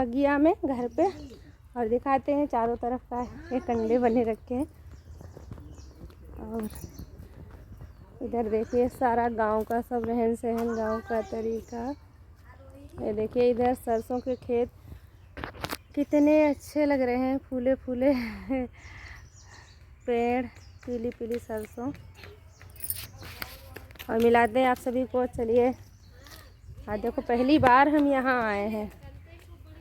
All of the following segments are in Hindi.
बगिया में घर पे और दिखाते हैं चारों तरफ का ये कंडे बने रखे हैं। और इधर देखिए सारा गांव का सब रहन सहन, गांव का तरीका। ये देखिए इधर सरसों के खेत कितने अच्छे लग रहे हैं, फूले फूले पेड़, पीली पीली सरसों। और मिलाते हैं आप सभी को। चलिए आज देखो पहली बार हम यहाँ आए हैं,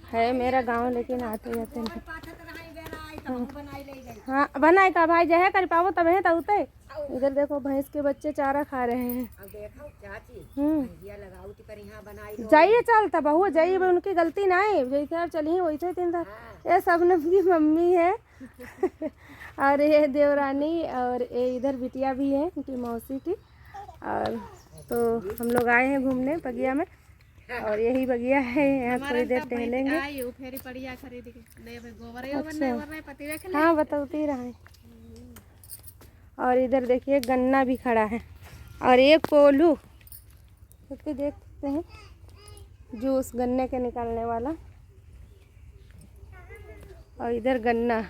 है मेरा गांव लेकिन आते जाते नहीं। हाँ बनाए का भाई जहे कर पावो तब है तउते। इधर देखो भैंस के बच्चे चारा खा रहे हैं। जाइए चलता बहू जाइए, उनकी गलती ना है, जैसे चलिए वैसे तीन। ये सबनम की मम्मी है और ये देवरानी, और ये इधर बिटिया भी है उनकी मौसी की। और तो हम लोग आए हैं घूमने बगिया में, और यही बगिया है, यहाँ थोड़ी देर टहलेंगे। अच्छा हाँ बताती रहा है। और इधर देखिए गन्ना भी खड़ा है, और एक कोल्हू देखते देखते हैं जूस गन्ने के निकालने वाला। और इधर गन्ना,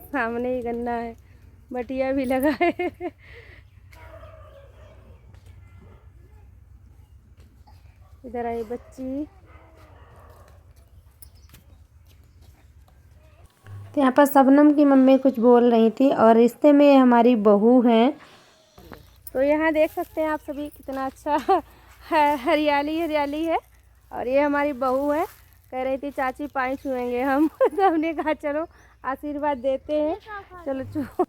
सामने ही गन्ना है, बटिया भी लगा है। इधर आई बच्ची। तो यहाँ पर शबनम की मम्मी कुछ बोल रही थी, और रिश्ते में हमारी बहू हैं। तो यहाँ देख सकते हैं आप सभी कितना अच्छा है, हरियाली हरियाली है। और ये हमारी बहू है, कह रही थी चाची पानी छुएंगे हम तो हमने कहा चलो आशीर्वाद देते हैं, चलो छू।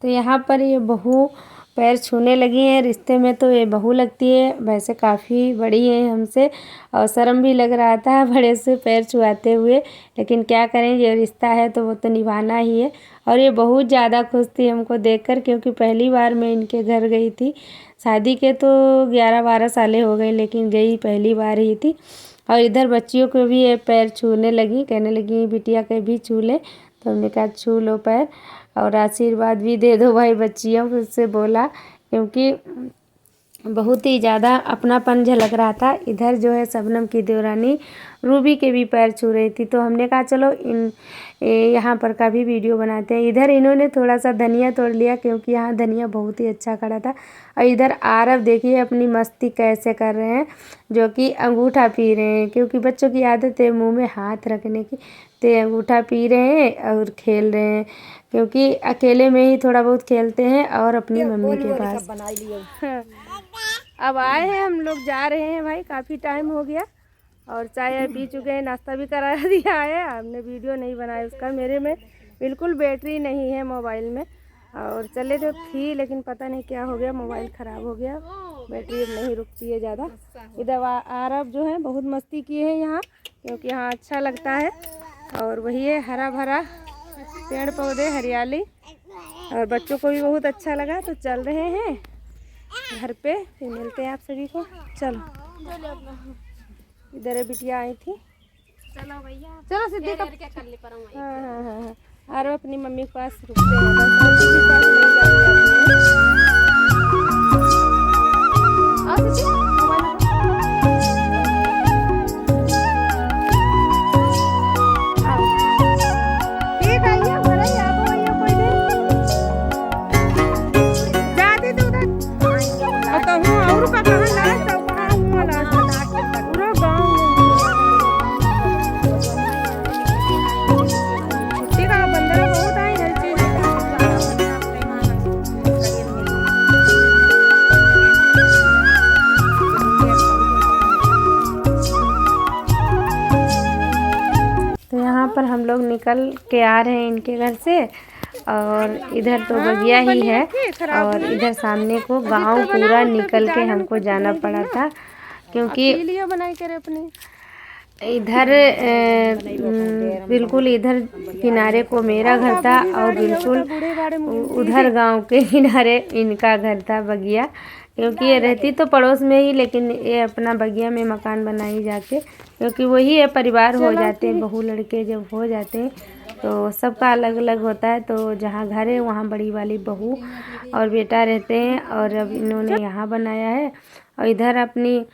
तो यहाँ पर ये बहू पैर छूने लगी हैं। रिश्ते में तो ये बहू लगती है, वैसे काफ़ी बड़ी है हमसे, और शर्म भी लग रहा था बड़े से पैर छुआते हुए, लेकिन क्या करें, ये रिश्ता है तो वो तो निभाना ही है। और ये बहुत ज़्यादा खुश थी हमको देखकर, क्योंकि पहली बार मैं इनके घर गई थी। शादी के तो 11-12 सालें हो गई, लेकिन गई पहली बार ही थी। और इधर बच्चियों को भी ये पैर छूने लगी, कहने लगी बिटिया के भी छू ले, तो हमने कहा छू लो पैर, और आशीर्वाद भी दे दो भाई बच्चियों को, उससे बोला, क्योंकि बहुत ही ज़्यादा अपनापन झलक रहा था। इधर जो है शबनम की देवरानी रूबी के भी पैर छू रही थी, तो हमने कहा चलो यहाँ पर का भी वीडियो बनाते हैं। इधर इन्होंने थोड़ा सा धनिया तोड़ लिया, क्योंकि यहाँ धनिया बहुत ही अच्छा खड़ा था। और इधर आरव देखिए अपनी मस्ती कैसे कर रहे हैं, जो कि अंगूठा पी रहे हैं, क्योंकि बच्चों की आदत है मुँह में हाथ रखने की। तो अंगूठा पी रहे हैं और खेल रहे हैं, क्योंकि अकेले में ही थोड़ा बहुत खेलते हैं और अपनी मम्मी के पास। अब आए हैं हम लोग, जा रहे हैं भाई, काफ़ी टाइम हो गया, और चाय पी चुके हैं, नाश्ता भी करा दिया है। हमने वीडियो नहीं बनाया उसका, मेरे में बिल्कुल बैटरी नहीं है मोबाइल में, और चले तो थी लेकिन पता नहीं क्या हो गया, मोबाइल ख़राब हो गया, बैटरी अब नहीं रुकती है ज़्यादा। इधर आरब जो है बहुत मस्ती किए हैं यहाँ, क्योंकि यहाँ अच्छा लगता है, और वही है हरा भरा पेड़ पौधे, हरियाली, और बच्चों को भी बहुत अच्छा लगा। तो चल रहे हैं घर पे, फिर मिलते हैं आप सभी को। चलो इधर बिटिया आई थी, चलो भैया चलो सिद्धि का। हाँ हाँ हाँ हाँ, और अपनी मम्मी के पास रुकते हैं, बस मम्मी के पास नहीं जाते। पर हम लोग निकल के आ रहे हैं इनके घर से, और इधर तो बगिया ही है, और इधर सामने को गांव पूरा निकल के हमको जाना पड़ा था, क्योंकि इधर बिल्कुल इधर किनारे को मेरा घर था, और बिल्कुल उधर गांव के किनारे इनका घर था बगिया, क्योंकि ये रहती तो पड़ोस में ही, लेकिन ये अपना बगिया में मकान बनाई जाके, क्योंकि वही है परिवार हो जाते हैं, बहू लड़के जब हो जाते हैं तो सबका अलग अलग होता है। तो जहाँ घर है वहाँ बड़ी वाली बहू और बेटा रहते हैं, और अब इन्होंने यहाँ बनाया है। और इधर अपनी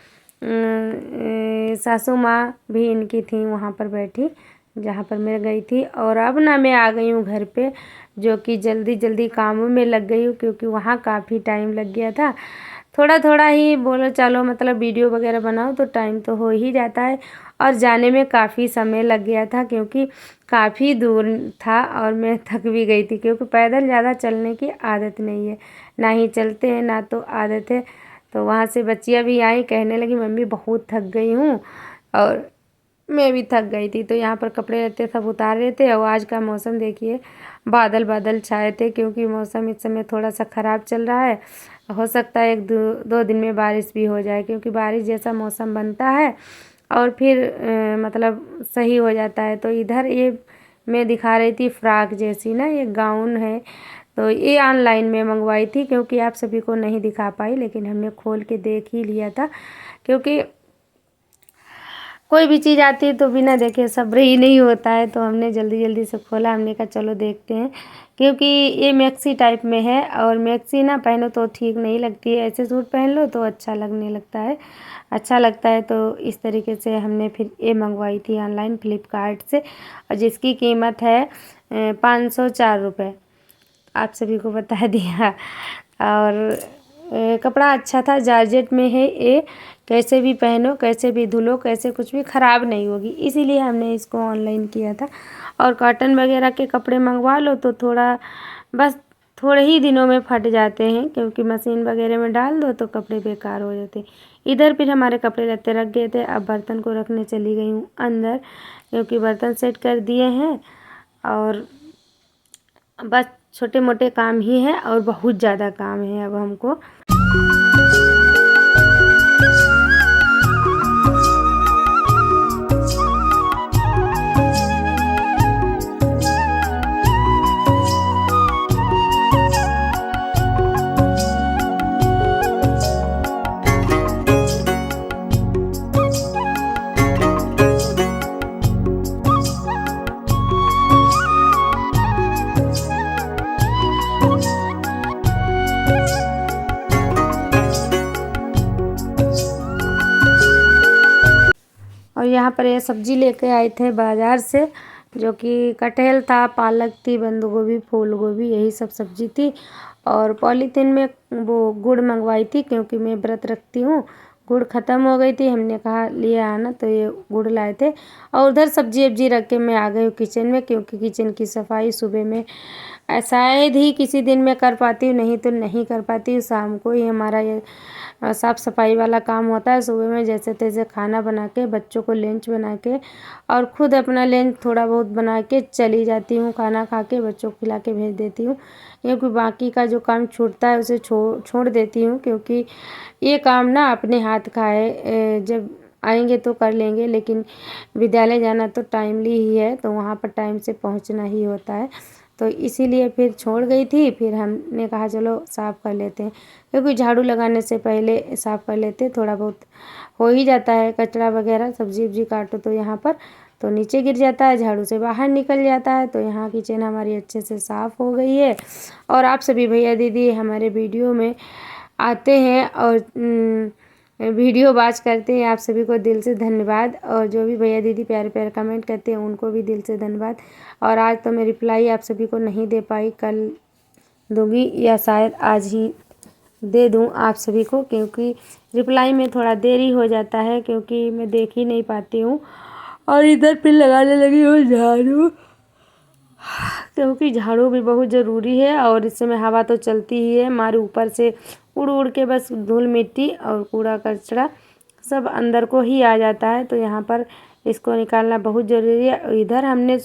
सासू माँ भी इनकी थी वहाँ पर बैठी जहाँ पर मैं गई थी। और अब ना मैं आ गई हूँ घर पे, जो कि जल्दी जल्दी कामों में लग गई हूँ क्योंकि वहाँ काफ़ी टाइम लग गया था। थोड़ा थोड़ा ही बोलो चलो मतलब वीडियो वगैरह बनाओ तो टाइम तो हो ही जाता है, और जाने में काफ़ी समय लग गया था क्योंकि काफ़ी दूर था और मैं थक भी गई थी क्योंकि पैदल ज़्यादा चलने की आदत नहीं है, ना ही चलते हैं ना तो आदत है। तो वहाँ से बच्चियाँ भी आई, कहने लगी मम्मी बहुत थक गई हूँ, और मैं भी थक गई थी। तो यहाँ पर कपड़े लत्ते सब उतार रहे थे। और आज का मौसम देखिए, बादल बादल छाए थे क्योंकि मौसम इस समय थोड़ा सा ख़राब चल रहा है। हो सकता है एक दो दिन में बारिश भी हो जाए क्योंकि बारिश जैसा मौसम बनता है और फिर मतलब सही हो जाता है। तो इधर ये मैं दिखा रही थी फ्रॉक जैसी ना, ये गाउन है। तो ये ऑनलाइन में मंगवाई थी क्योंकि आप सभी को नहीं दिखा पाई, लेकिन हमने खोल के देख ही लिया था क्योंकि कोई भी चीज़ आती है तो बिना देखे सब्र ही नहीं होता है। तो हमने जल्दी जल्दी से खोला, हमने कहा चलो देखते हैं क्योंकि ये मैक्सी टाइप में है और मैक्सी ना पहनो तो ठीक नहीं लगती है, ऐसे सूट पहन लो तो अच्छा लगने लगता है, अच्छा लगता है। तो इस तरीके से हमने फिर ये मंगवाई थी ऑनलाइन फ्लिपकार्ट से, और जिसकी कीमत है 504 रुपये, आप सभी को बता दिया। और कपड़ा अच्छा था, जॉर्जेट में है ये, कैसे भी पहनो कैसे भी धुलो कैसे कुछ भी ख़राब नहीं होगी, इसीलिए हमने इसको ऑनलाइन किया था। और कॉटन वगैरह के कपड़े मंगवा लो तो थोड़ा बस थोड़े ही दिनों में फट जाते हैं क्योंकि मशीन वगैरह में डाल दो तो कपड़े बेकार हो जाते हैं। इधर फिर हमारे कपड़े लत्ते रख गए थे, अब बर्तन को रखने चली गई हूँ अंदर क्योंकि बर्तन सेट कर दिए हैं और बस छोटे मोटे काम ही है और बहुत ज़्यादा काम है अब हमको। और यहाँ पर ये सब्जी लेके आए थे बाज़ार से, जो कि कटहल था, पालक थी, बंद गोभी, फूल गोभी, यही सब सब्जी थी। और पॉलीथीन में वो गुड़ मंगवाई थी क्योंकि मैं व्रत रखती हूँ, गुड़ ख़त्म हो गई थी, हमने कहा लिए आना तो ये गुड़ लाए थे। और उधर सब्जी वब्जी रख के मैं आ गई हूँ किचन में क्योंकि किचन की सफाई सुबह में शायद ही किसी दिन मैं कर पाती हूँ, नहीं तो नहीं कर पाती हूँ। शाम को ही हमारा ये साफ़ सफाई वाला काम होता है। सुबह में जैसे तैसे खाना बना के बच्चों को लंच बना के और ख़ुद अपना लंच थोड़ा बहुत बना के चली जाती हूँ, खाना खा के बच्चों को खिला के भेज देती हूँ क्योंकि बाकी का जो काम छूटता है उसे छोड़ देती हूँ क्योंकि ये काम ना अपने हाथ का है, जब आएंगे तो कर लेंगे, लेकिन विद्यालय जाना तो टाइमली ही है तो वहाँ पर टाइम से पहुँचना ही होता है। तो इसीलिए फिर छोड़ गई थी, फिर हमने कहा चलो साफ़ कर लेते हैं क्योंकि झाड़ू लगाने से पहले साफ़ कर लेते, थोड़ा बहुत हो ही जाता है, कचरा वगैरह सब्जी वब्जी काटो तो यहाँ पर तो नीचे गिर जाता है, झाड़ू से बाहर निकल जाता है। तो यहाँ किचन हमारी अच्छे से साफ़ हो गई है। और आप सभी भैया दीदी हमारे वीडियो में आते हैं और वीडियो वॉच करते हैं, आप सभी को दिल से धन्यवाद। और जो भी भैया दीदी प्यारे प्यारे कमेंट करते हैं उनको भी दिल से धन्यवाद। और आज तो मैं रिप्लाई आप सभी को नहीं दे पाई, कल दूंगी या शायद आज ही दे दूं आप सभी को क्योंकि रिप्लाई में थोड़ा देरी हो जाता है क्योंकि मैं देख ही नहीं पाती हूँ। और इधर फिर लगाने लगी हूँ झाड़ू क्योंकि झाड़ू भी बहुत ज़रूरी है और इस समय हवा तो चलती ही है, हमारे ऊपर से उड़ उड़ के बस धूल मिट्टी और कूड़ा कचरा सब अंदर को ही आ जाता है। तो यहाँ पर इसको निकालना बहुत ज़रूरी है। इधर हमने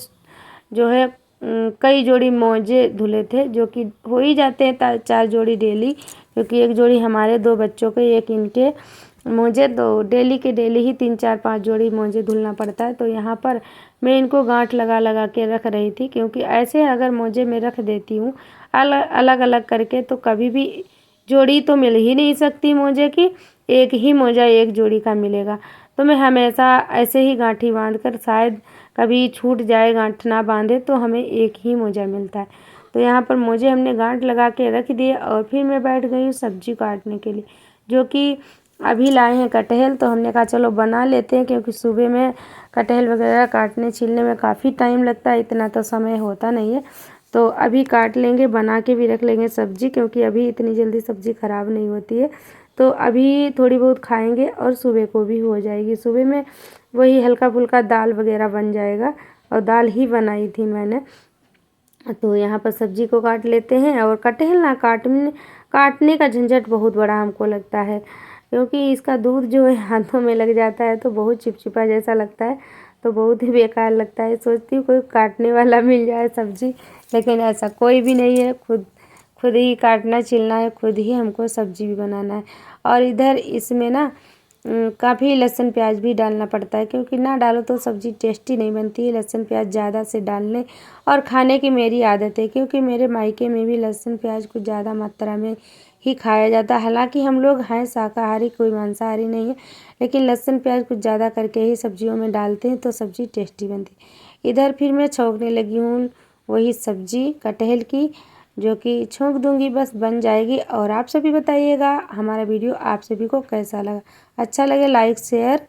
जो है कई जोड़ी मोजे धुले थे जो कि हो ही जाते हैं 4 जोड़ी डेली, क्योंकि एक जोड़ी हमारे 2 बच्चों के एक इनके मोजे, तो डेली के डेली ही 3 4 5 जोड़ी मोजे धुलना पड़ता है। तो यहाँ पर मैं इनको गांठ लगा लगा के रख रही थी क्योंकि ऐसे अगर मोजे में रख देती हूँ अलग अलग करके तो कभी भी जोड़ी तो मिल ही नहीं सकती मोजे की, एक ही मोजा एक जोड़ी का मिलेगा। तो मैं हमेशा ऐसे ही गांठी बांध कर, शायद कभी छूट जाए गांठ ना बांधे तो हमें एक ही मोजा मिलता है। तो यहाँ पर मोजे हमने गांठ लगा के रख दिए और फिर मैं बैठ गई हूँ सब्जी काटने के लिए, जो कि अभी लाए हैं कटहल, तो हमने कहा चलो बना लेते हैं, क्योंकि सुबह में कटहल वगैरह काटने छीलने में काफ़ी टाइम लगता है, इतना तो समय होता नहीं है। तो अभी काट लेंगे, बना के भी रख लेंगे सब्जी, क्योंकि अभी इतनी जल्दी सब्जी ख़राब नहीं होती है। तो अभी थोड़ी बहुत खाएंगे और सुबह को भी हो जाएगी। सुबह में वही हल्का फुल्का दाल वगैरह बन जाएगा, और दाल ही बनाई थी मैंने। तो यहाँ पर सब्जी को काट लेते हैं। और कटहल ना काटने का झंझट बहुत बड़ा हमको लगता है, क्योंकि इसका दूध जो है हाथों में लग जाता है तो बहुत चिपचिपा जैसा लगता है, तो बहुत ही बेकार लगता है। सोचती हूँ कोई काटने वाला मिल जाए सब्जी, लेकिन ऐसा कोई भी नहीं है। खुद ही काटना छिलना है, खुद ही हमको सब्जी भी बनाना है। और इधर इसमें ना काफ़ी लहसुन प्याज भी डालना पड़ता है, क्योंकि ना डालो तो सब्ज़ी टेस्टी नहीं बनती है। लहसुन प्याज ज़्यादा से डालने और खाने की मेरी आदत है, क्योंकि मेरे मायके में भी लहसुन प्याज कुछ ज़्यादा मात्रा में ही खाया जाता है। हालांकि हम लोग हैं शाकाहारी, कोई मांसाहारी नहीं है, लेकिन लहसुन प्याज कुछ ज़्यादा करके ही सब्जियों में डालते हैं तो सब्ज़ी टेस्टी बनती है। इधर फिर मैं छौंकने लगी हूँ वही सब्ज़ी कटहल की, जो कि छौंक दूंगी, बस बन जाएगी। और आप सभी बताइएगा हमारा वीडियो आप सभी को कैसा लगा। अच्छा लगे लाइक शेयर